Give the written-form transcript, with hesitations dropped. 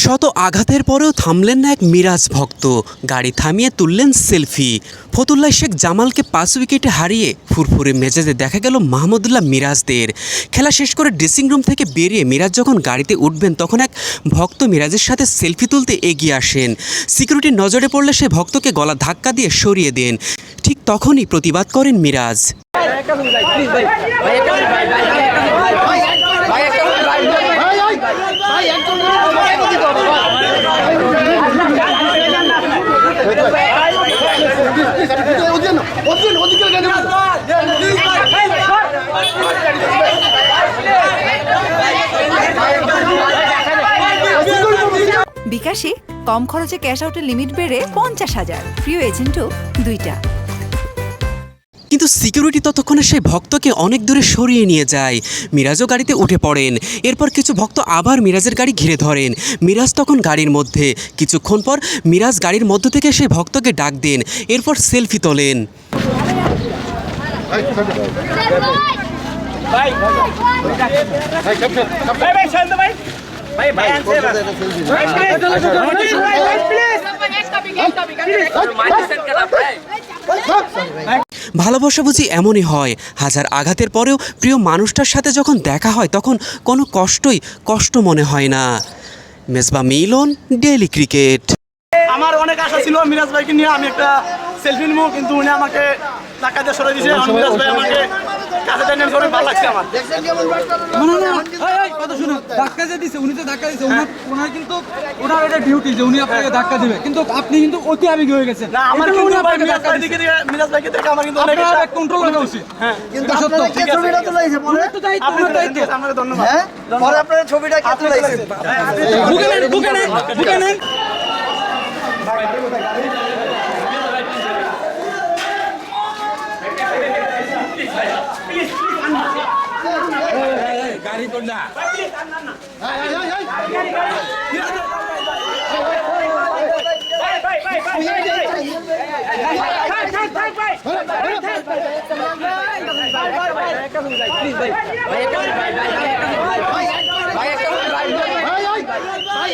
শত আঘাতের পরেও থামলেন না এক মিরাজ ভক্ত, গাড়ি থামিয়ে তুললেন সেলফি। ফতুল্লায় শেখ জামালকে 5 উইকেটে হারিয়ে ফুরফুরে মেজাজে দেখা গেল মাহমুদুল্লাহ মিরাজদের। খেলা শেষ করে ড্রেসিং রুম থেকে বেরিয়ে মিরাজ যখন গাড়িতে উঠবেন তখন এক ভক্ত মিরাজের সাথে সেলফি তুলতে এগিয়ে আসেন। সিকিউরিটির নজরে পড়লে সে ভক্তকে গলা ধাক্কা দিয়ে সরিয়ে দেন। ঠিক তখনই প্রতিবাদ করেন মিরাজ। বিকাশে কম খরচে ক্যাশ আউটের লিমিট বেড়ে 50,000, প্রিয় এজেন্টও 2টা। কিন্তু সিকিউরিটি ততক্ষণে সেই ভক্তকে অনেক দূরে সরিয়ে নিয়ে যায়। মিরাজও গাড়িতে উঠে পড়েন। এরপর কিছু ভক্ত আবার মিরাজের গাড়ি ঘিরে ধরেন। মিরাজ তখন গাড়ির মধ্যে। কিছুক্ষণ পর মিরাজ গাড়ির মধ্য থেকে সেই ভক্তকে ডাক দেন। এরপর সেলফি তোলেন। ভালোবাসা বুঝি এমনই হয়, হাজার আঘাতের পরেও প্রিয় মানুষটার সাথে যখন দেখা হয় তখন কোনো কষ্টই কষ্ট মনে হয় না। মেজবা মিলন, ডেইলি ক্রিকেট। আমার অনেক আশা ছিল মিরাজ ভাইকে নিয়ে আমি একটা সেলফি নিব, কিন্তু উনি আমাকে ধাক্কা দিয়ে সরে দিয়েছে। মিরাজ ভাই আমাকে কাছে টেনে অনেক ভালো লাগছে আমার। কথা শুনুন, ধাক্কা যে দিছে উনি তো ধাক্কা দিছে, ওনার কিন্তু ওনার এটা ডিউটি যে উনি আপনাকে ধাক্কা দিবে, কিন্তু আপনি কিন্তু অতি আবেগী হয়ে গেছেন। না, আমার কিন্তু মিরাজ ভাইকে দেখে আমার কিন্তু অনেক কন্ট্রোল রাখা উচিত। হ্যাঁ, কিন্তু ছবিটা তোলাইছে পরে তো দায়িত্ব, আপনার দায়িত্ব। আপনাকে ধন্যবাদ। পরে আপনার ছবিটা কে তোলাইছে? বুকে নেন। গাড়ি কোন না ভাই